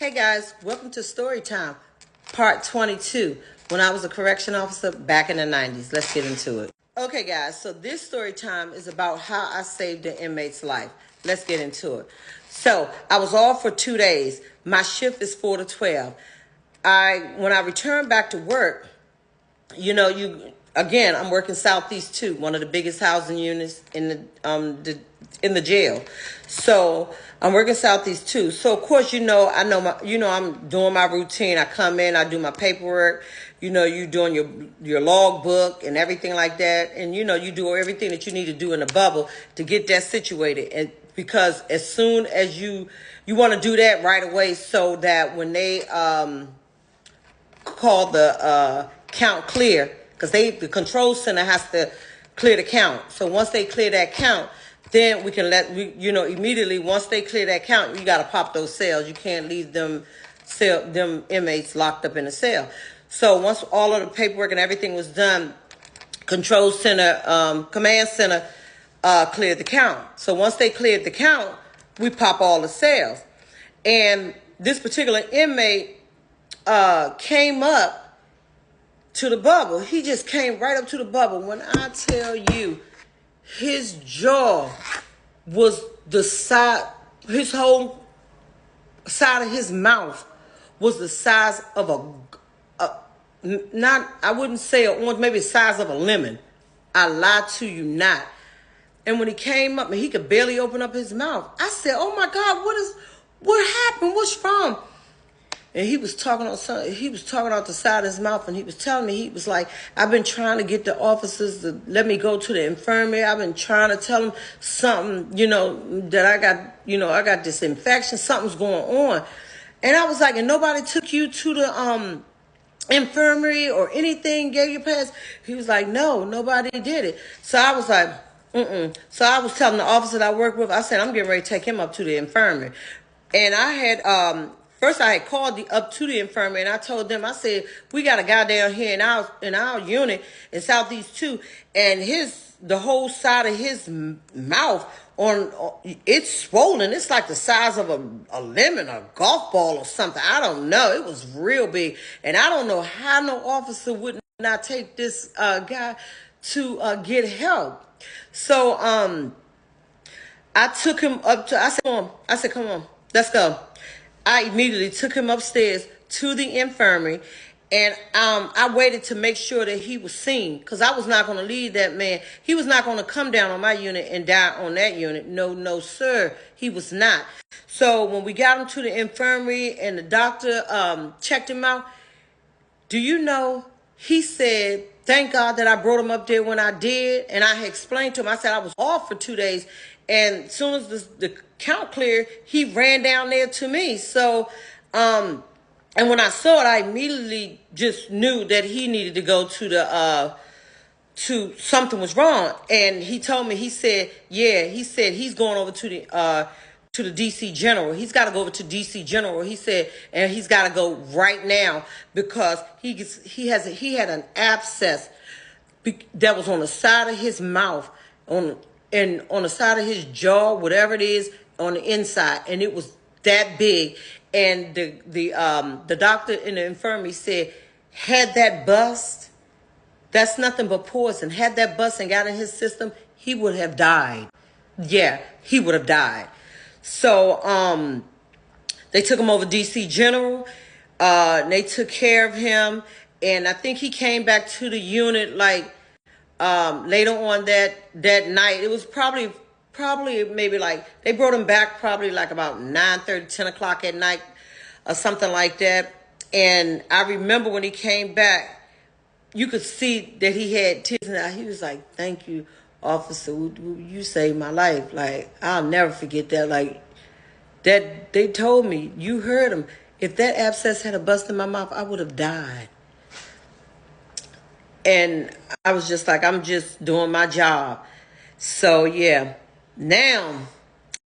Hey guys, welcome to Story Time, part 22, when I was a correction officer back in the 90s. Let's get into it. Okay guys, so this story time is about how I saved an inmate's life. Let's get into it. So I was off for 2 days. My shift is 4 to 12. When I returned back to work, I'm working Southeast 2, one of the biggest housing units in the jail. So I'm working Southeast 2. So of course, I'm doing my routine. I come in, I do my paperwork. You doing your log book and everything like that. And you do everything that you need to do in the bubble to get that situated. And because as soon as you want to do that right away, so that when they call the count clear, because the control center has to clear the count. So once they clear that count, then we can immediately once they clear that count, you got to pop those cells. You can't leave them inmates locked up in a cell. So once all of the paperwork and everything was done, control center, command center cleared the count. So once they cleared the count, we pop all the cells. And this particular inmate came up to the bubble. He just came right up to the bubble. When I tell you, his jaw was the side, his whole side of his mouth was the size of I wouldn't say an orange, maybe the size of a lemon. I lie to you not. And when he came up and he could barely open up his mouth, I said, "Oh my God, what happened? What's wrong?" And he was talking out the side of his mouth, and he was telling me, he was like, "I've been trying to get the officers to let me go to the infirmary. I've been trying to tell them something, that I got this infection, something's going on." And I was like, "And nobody took you to the infirmary or anything, gave you a pass?" He was like, "No, nobody did it." So I was like, So I was telling the officer that I work with, I said, "I'm getting ready to take him up to the infirmary." And I had first I had called up to the infirmary, and I told them, I said, "We got a guy down here in our unit in Southeast 2, and the whole side of his mouth it's swollen. It's like the size of a lemon, a golf ball or something. I don't know. It was real big, and I don't know how no officer would not take this guy to get help." So I took him up to. I said, "Come on, let's go." I immediately took him upstairs to the infirmary, and I waited to make sure that he was seen, because I was not going to leave that man. He was not going to come down on my unit and die on that unit. No, sir. He was not. So when we got him to the infirmary and the doctor checked him out, do you know, he said, "Thank God that I brought him up there when I did." And I had explained to him, I said I was off for 2 days. And as soon as the count cleared, he ran down there to me. So, and when I saw it, I immediately just knew that he needed to go to something was wrong. And he told me, he said he's going over to the DC General. He's got to go over to DC General. He said, and he's got to go right now, because he had an abscess that was on the side of his mouth, on the side of his jaw, whatever it is, on the inside, and it was that big. And the doctor in the infirmary said, had that bust, that's nothing but poison. Had that bust and got in his system, he would have died. Yeah, he would have died. So they took him over DC General. They took care of him, and I think he came back to the unit like later on that night. It was probably maybe like, they brought him back probably like about 9:30, 10 o'clock at night or something like that. And I remember when he came back, you could see that he had tears in his eyes. He was like, "Thank you, officer. You saved my life." Like, I'll never forget that. Like, that they told me, "You heard him. If that abscess had a bust in my mouth, I would have died." And I was just like, I'm just doing my job. So yeah, now